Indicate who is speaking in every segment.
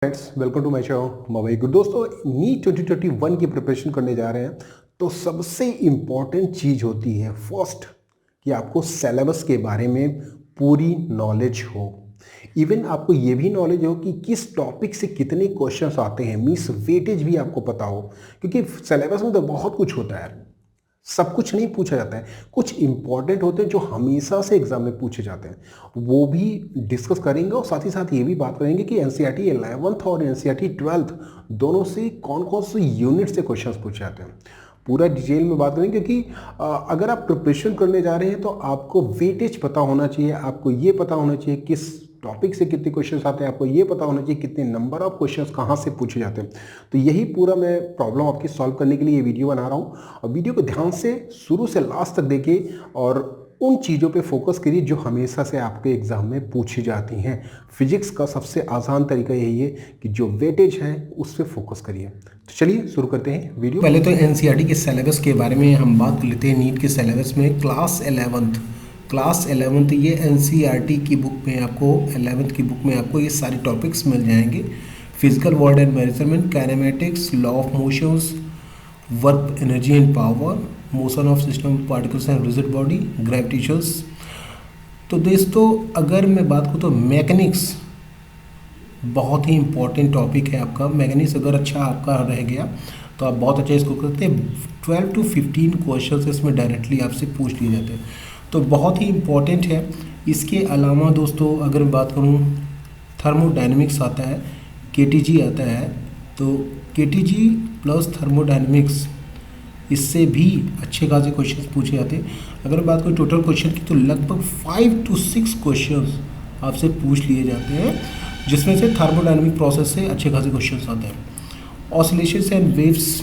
Speaker 1: Friends, welcome to my show mobile good. दोस्तों, NEET 2021 की preparation करने जा रहे हैं तो सबसे इम्पॉर्टेंट चीज़ होती है फर्स्ट कि आपको सिलेबस के बारे में पूरी नॉलेज हो। इवन आपको ये भी नॉलेज हो कि किस टॉपिक से कितने क्वेश्चंस आते हैं, मीन्स वेटेज भी आपको पता हो, क्योंकि सिलेबस में तो बहुत कुछ होता है, सब कुछ नहीं पूछा जाता है। कुछ इंपॉर्टेंट होते हैं जो हमेशा से एग्जाम में पूछे जाते हैं, वो भी डिस्कस करेंगे। और साथ ही साथ ये भी बात करेंगे कि एनसीईआरटी 11th और एनसीईआरटी 12th दोनों से कौन कौन से यूनिट से क्वेश्चंस पूछे जाते हैं, पूरा डिटेल में बात करेंगे। क्योंकि अगर आप प्रिपरेशन करने जा रहे हैं तो आपको वेटेज पता होना चाहिए, आपको ये पता होना चाहिए किस टॉपिक से कितने क्वेश्चंस आते हैं, आपको ये पता होना चाहिए कितने नंबर ऑफ क्वेश्चंस कहाँ से पूछे जाते हैं। तो यही पूरा मैं प्रॉब्लम आपकी सॉल्व करने के लिए ये वीडियो बना रहा हूँ। और वीडियो को ध्यान से शुरू से लास्ट तक देखिए और उन चीज़ों पे फोकस करिए जो हमेशा से आपके एग्जाम में पूछी जाती हैं। फिजिक्स का सबसे आसान तरीका यही है कि जो वेटेज है उस पर फोकस करिए। तो चलिए शुरू करते हैं वीडियो।
Speaker 2: पहले तो एनसीईआरटी के सिलेबस के बारे में हम बात कर लेते हैं। नीट के सिलेबस में क्लास 11th ये एनसीईआरटी की बुक में आपको 11th की बुक में आपको ये सारे टॉपिक्स मिल जाएंगे। Physical world and measurement, kinematics, law of motions, work, energy and power, motion of system particles and rigid body, gravitations. तो दोस्तों अगर मैं बात करूँ तो मैकेनिक्स बहुत ही इंपॉर्टेंट टॉपिक है आपका। मैकेनिक्स अगर अच्छा आपका रह गया तो आप बहुत अच्छा इसको करते हैं। 12 to 15 क्वेश्चंस इसमें डायरेक्टली आपसे पूछ लिए जाते हैं, तो बहुत ही इम्पॉर्टेंट है। इसके अलावा दोस्तों अगर मैं बात करूँ, थर्मोडायनेमिक्स आता है, केटीजी आता है। तो केटीजी प्लस थर्मोडायनेमिक्स, इससे भी अच्छे खासे क्वेश्चंस पूछे जाते हैं। अगर बात करें टोटल क्वेश्चन की तो लगभग 5 to 6 क्वेश्चंस आपसे पूछ लिए जाते हैं, जिसमें से थर्मोडायनेमिक प्रोसेस से अच्छे खासे क्वेश्चंस आते हैं। ऑसिलेशंस एंड वेव्स,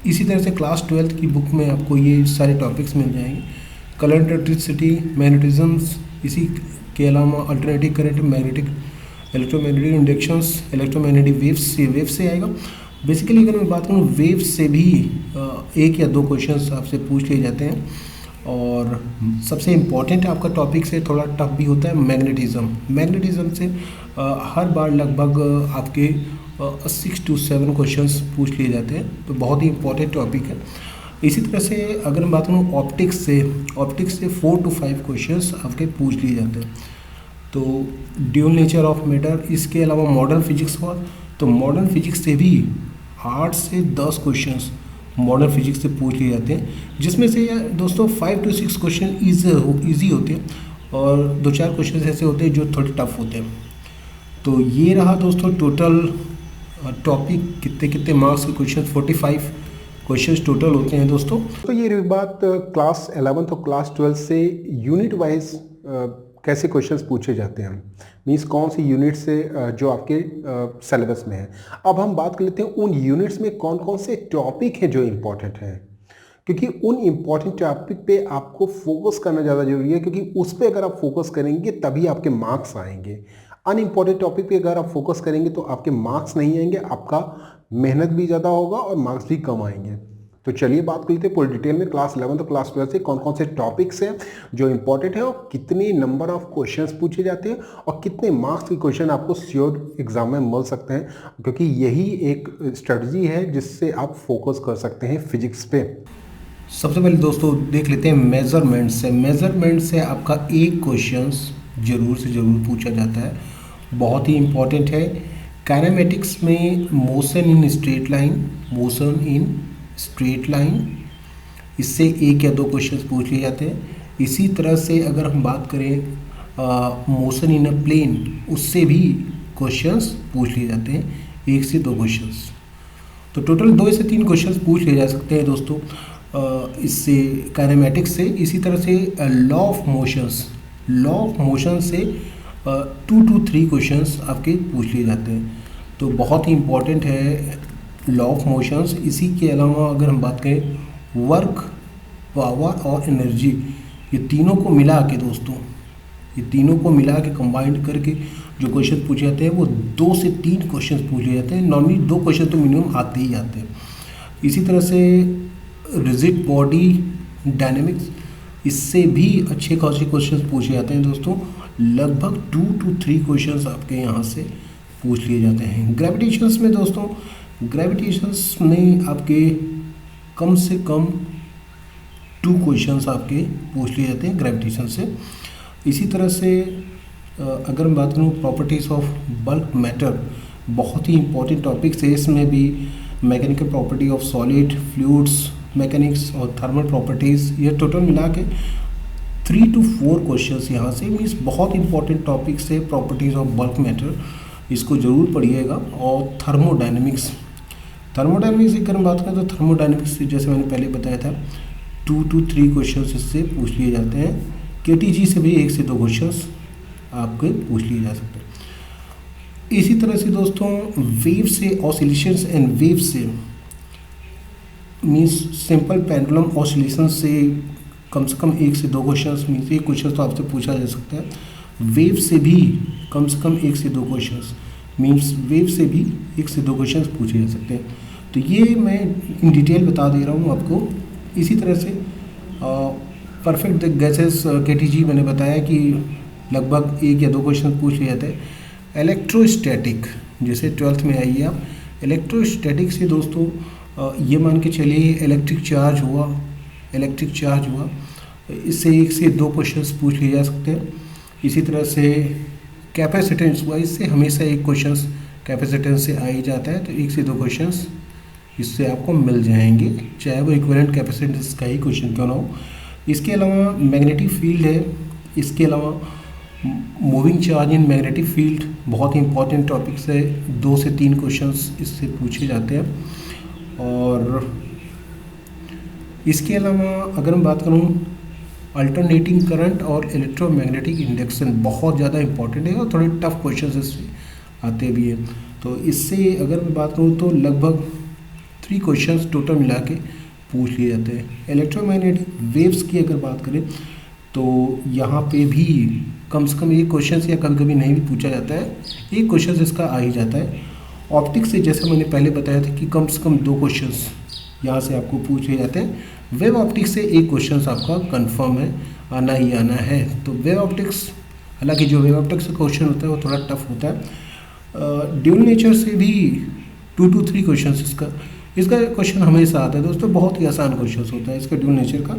Speaker 2: इसी तरह से क्लास 12th की बुक में आपको ये सारे टॉपिक्स मिल जाएंगे। करंट, इलेक्ट्रिसिटी, मैग्नेटिज्म्स, इसी के अलावा alternative current, magnetic, electromagnetic inductions, electromagnetic waves, ये वेव से आएगा। बेसिकली अगर मैं बात करूँ वेव्स से भी 1 या 2 क्वेश्चंस आपसे पूछ लिए जाते हैं। और सबसे इम्पॉर्टेंट आपका टॉपिक से थोड़ा टफ भी होता है मैग्नेटिज्म से हर बार लगभग आपके 6 to 7 क्वेश्चंस पूछ लिए जाते हैं, तो बहुत ही इंपॉर्टेंट टॉपिक है। इसी तरह से अगर मैं बात करूँ ऑप्टिक्स से 4 to 5 क्वेश्चंस आपके पूछ लिए जाते हैं। तो ड्यूल नेचर ऑफ मैटर, इसके अलावा मॉडर्न फिजिक्स हुआ, तो मॉडर्न फिजिक्स से भी 8 से 10 क्वेश्चंस मॉडर्न फिजिक्स से पूछ लिए जाते हैं, जिसमें से दोस्तों 5 to 6 क्वेश्चन ईजी होते हैं और 2-4 क्वेश्चन ऐसे होते हैं जो थोड़े टफ होते हैं। तो ये रहा दोस्तों टोटल टॉपिक। कितने मार्क्स के क्वेश्चन, 45 क्वेश्चंस टोटल होते हैं दोस्तों।
Speaker 1: तो ये बात क्लास 11th और क्लास 12 से यूनिट वाइज कैसे क्वेश्चंस पूछे जाते हैं, मीन्स कौन सी यूनिट से जो आपके सिलेबस में है। अब हम बात कर लेते हैं उन यूनिट्स में कौन कौन से टॉपिक हैं जो इम्पोर्टेंट हैं, क्योंकि उन इम्पॉर्टेंट टॉपिक पे आपको फोकस करना ज़्यादा जरूरी है, क्योंकि उस पर अगर आप फोकस करेंगे तभी आपके मार्क्स आएंगे। अनइम्पॉर्टेंट टॉपिक पे अगर आप फोकस करेंगे तो आपके मार्क्स नहीं आएंगे, आपका मेहनत भी ज़्यादा होगा और मार्क्स भी कम आएंगे। तो चलिए बात कर लेते हैं पूरी डिटेल में क्लास 11 और क्लास 12 से कौन कौन से टॉपिक्स हैं जो इंपॉर्टेंट है और कितने नंबर ऑफ क्वेश्चंस पूछे जाते हैं और कितने मार्क्स के क्वेश्चन आपको श्योर एग्जाम में मिल सकते हैं, क्योंकि यही एक स्ट्रेटजी है जिससे आप फोकस कर सकते हैं फिजिक्स पे।
Speaker 2: सबसे पहले दोस्तों देख लेते हैं मेजरमेंट से आपका एक क्वेश्चन जरूर से जरूर पूछा जाता है, बहुत ही इम्पॉर्टेंट है। काइनेमेटिक्स में मोशन इन स्ट्रेट लाइन, इससे 1 या 2 क्वेश्चंस पूछ लिए जाते हैं। इसी तरह से अगर हम बात करें मोशन इन अ प्लेन, उससे भी क्वेश्चंस पूछ लिए जाते हैं, 1 से 2 क्वेश्चंस। तो टोटल 2 से 3 क्वेश्चंस पूछ लिए जा सकते हैं दोस्तों इससे, काइनेमेटिक्स से। इसी तरह से लॉ ऑफ मोशन से 2 to 3 क्वेश्चंस आपके पूछ लिए जाते हैं, तो बहुत ही इम्पॉर्टेंट है लॉ ऑफ मोशंस। इसी के अलावा अगर हम बात करें वर्क, पावर और एनर्जी, ये तीनों को मिला के दोस्तों, ये तीनों को मिला के कंबाइंड करके जो क्वेश्चन पूछे जाते हैं वो 2 से 3 क्वेश्चन पूछ लिए जाते हैं। नॉर्मली 2 क्वेश्चन तो मिनिमम आते ही आते हैं। इसी तरह से रिजिड बॉडी डायनेमिक्स, इससे भी अच्छे खासे क्वेश्चन पूछे जाते हैं दोस्तों। लगभग 2 to 3 क्वेश्चन आपके यहाँ से पूछ लिए जाते हैं। ग्रेविटेशंस में दोस्तों, ग्रेविटेशंस में आपके कम से कम 2 क्वेश्चंस आपके पूछ लिए जाते हैं ग्रेविटेशन से। इसी तरह से अगर मैं बात करूँ प्रॉपर्टीज़ ऑफ बल्क मैटर, बहुत ही इंपॉर्टेंट टॉपिक्स है। इसमें भी mechanical property of solid, fluids mechanics और थर्मल प्रॉपर्टीज़, ये टोटल मिला के 3 to 4 क्वेश्चंस यहाँ से, मीन्स बहुत इंपॉर्टेंट टॉपिक्स है प्रॉपर्टीज़ ऑफ बल्क मैटर, इसको ज़रूर पढ़िएगा। और थर्मोडायनेमिक्स की अगर हम बात करें तो थर्मोडायनेमिक्स जैसे मैंने पहले बताया था 2 to 3 क्वेश्चंस इससे पूछ लिए जाते हैं। KTG से भी 1 से 2 क्वेश्चंस आपके पूछ लिए जा सकते हैं। इसी तरह से दोस्तों वेव से, ऑसिलेशंस एंड वेव से, मीन्स सिंपल पेंडुलम ऑसिलेशन से कम 1 से 2 क्वेश्चंस, मीन्स एक क्वेश्चन तो आपसे पूछा जा सकता है। वेव से भी कम 1 से 2 क्वेश्चंस, मीन्स वेव से भी 1 से 2 क्वेश्चंस पूछे जा सकते हैं। तो ये मैं इन डिटेल बता दे रहा हूँ आपको। इसी तरह से परफेक्ट गैसेस KTG मैंने बताया कि लगभग 1 या 2 क्वेश्चन पूछ लिए जाते हैं। इलेक्ट्रोस्टैटिक, जैसे 12th में आइए आप, इलेक्ट्रोस्टैटिक से दोस्तों ये मान के चलिए इलेक्ट्रिक चार्ज हुआ, इससे 1 से 2 क्वेश्चंस पूछ लिए जा सकते हैं। इसी तरह से कैपेसिटेंस हुआ, इससे हमेशा 1 क्वेश्चंस कैपेसिटेंस से आ ही जाता है, तो 1 से 2 क्वेश्चंस इससे आपको मिल जाएंगे, चाहे वो इक्विवेलेंट कैपेसिटेंस का ही क्वेश्चन क्यों ना हो। इसके अलावा मैग्नेटिक फील्ड है, इसके अलावा moving charge in magnetic field बहुत ही इंपॉर्टेंट टॉपिक्स है, 2 से 3 क्वेश्चंस इससे पूछे जाते हैं। और इसके अलावा अगर मैं बात करूँ अल्टरनेटिंग करंट और इलेक्ट्रोमैग्नेटिक इंडक्शन, बहुत ज़्यादा इंपॉर्टेंट है और थोड़े टफ क्वेश्चन इससे आते भी हैं। तो इससे अगर मैं बात करूँ तो लगभग 3 क्वेश्चंस टोटल मिला के पूछ लिए जाते हैं। इलेक्ट्रोमैग्नेटिक वेव्स की अगर बात करें तो यहाँ पे भी कम से कम 1 क्वेश्चन या कभी कभी नहीं भी पूछा जाता है, 1 क्वेश्चन इसका आ ही जाता है। ऑप्टिक्स से जैसे मैंने पहले बताया था कि कम से कम 2 क्वेश्चंस यहाँ से आपको पूछे जाते हैं। वेव ऑप्टिक्स से 1 क्वेश्चन आपका कंफर्म है, आना ही आना है। तो वेव ऑप्टिक्स, हालांकि जो वेव ऑप्टिक्स का क्वेश्चन होता है वो थोड़ा टफ होता है। ड्यूल नेचर से भी 2 to 3 क्वेश्चन इसका क्वेश्चन हमेशा आता है दोस्तों, बहुत ही आसान क्वेश्चन होता है इसका ड्यूल नेचर का।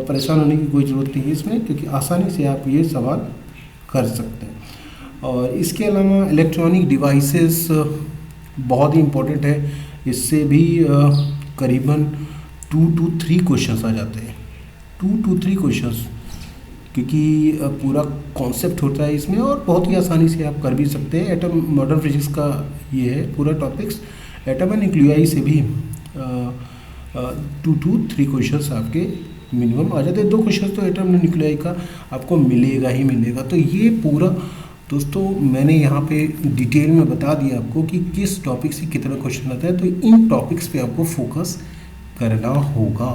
Speaker 2: परेशान होने की कोई ज़रूरत नहीं है इसमें, क्योंकि आसानी से आप ये सवाल कर सकते हैं। और इसके अलावा इलेक्ट्रॉनिक डिवाइसेस बहुत ही इम्पोर्टेंट है, इससे भी करीबन 2 to 3 क्वेश्चंस आ जाते हैं, 2 to 3 क्वेश्चंस, क्योंकि पूरा कॉन्सेप्ट होता है इसमें और बहुत ही आसानी से आप कर भी सकते हैं। एटम, मॉडर्न फिजिक्स का ये है पूरा टॉपिक्स। एटम एंड न्यूक्लियाई से भी 2 to 3 क्वेश्चंस आपके मिनिमम आ जाते हैं। 2 क्वेश्चन तो एटम एंड न्यूक्लियाई का आपको मिलेगा ही मिलेगा। तो ये पूरा दोस्तों मैंने यहाँ पे डिटेल में बता दिया आपको कि किस टॉपिक से कितना क्वेश्चन आता है, तो इन टॉपिक्स पे आपको फोकस करना होगा।